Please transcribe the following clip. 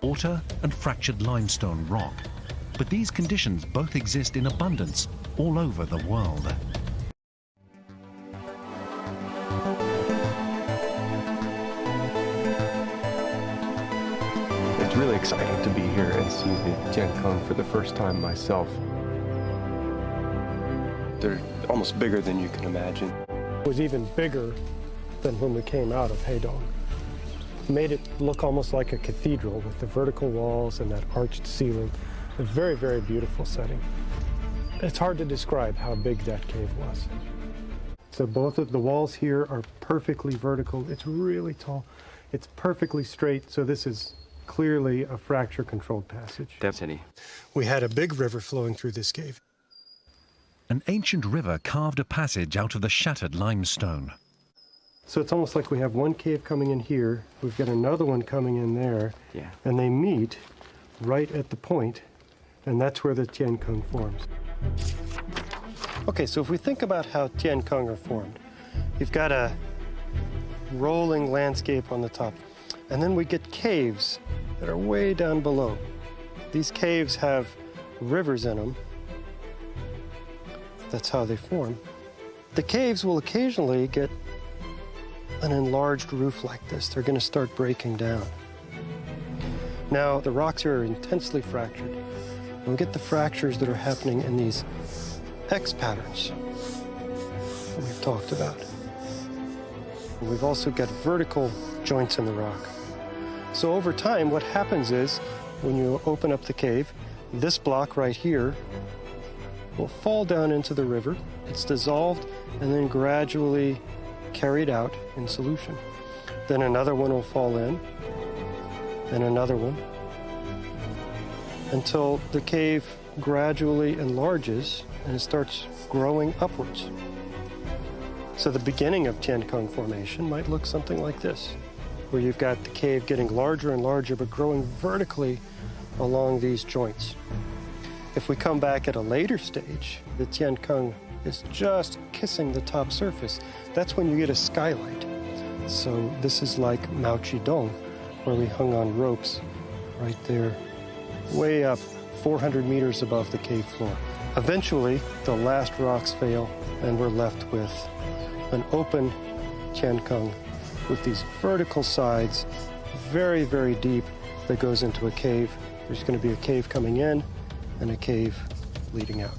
water and fractured limestone rock. But these conditions both exist in abundance all over the world. It's really exciting to be here and see the Tiancong for the first time myself. They're almost bigger than you can imagine. It was even bigger than when we came out of Heidong. Made it look almost like a cathedral with the vertical walls and that arched ceiling. A very, very beautiful setting. It's hard to describe how big that cave was. So both of the walls here are perfectly vertical. It's really tall. It's perfectly straight, so this is clearly a fracture-controlled passage. Density. We had a big river flowing through this cave. An ancient river carved a passage out of the shattered limestone. So it's almost like we have one cave coming in here, we've got another one coming in there, and they meet right at the point, and that's where the Tiancong forms. Okay, so if we think about how Tiancong are formed, you've got a rolling landscape on the top, and then we get caves that are way down below. These caves have rivers in them. That's how they form. The caves will occasionally get an enlarged roof like this. They're going to start breaking down. Now, the rocks are intensely fractured. And we get the fractures that are happening in these X patterns that we've talked about. And we've also got vertical joints in the rock. So over time, what happens is, when you open up the cave, this block right here will fall down into the river. It's dissolved and then gradually carried out in solution. Then another one will fall in, and another one, until the cave gradually enlarges and it starts growing upwards. So the beginning of Tiancong Formation might look something like this, where you've got the cave getting larger and larger, but growing vertically along these joints. If we come back at a later stage, the Tiancong is just kissing the top surface. That's when you get a skylight. So this is like Mao Chidong, where we hung on ropes right there, way up 400 meters above the cave floor. Eventually, the last rocks fail, and we're left with an open Tiancong with these vertical sides, very, very deep, that goes into a cave. There's going to be a cave coming in and a cave leading out.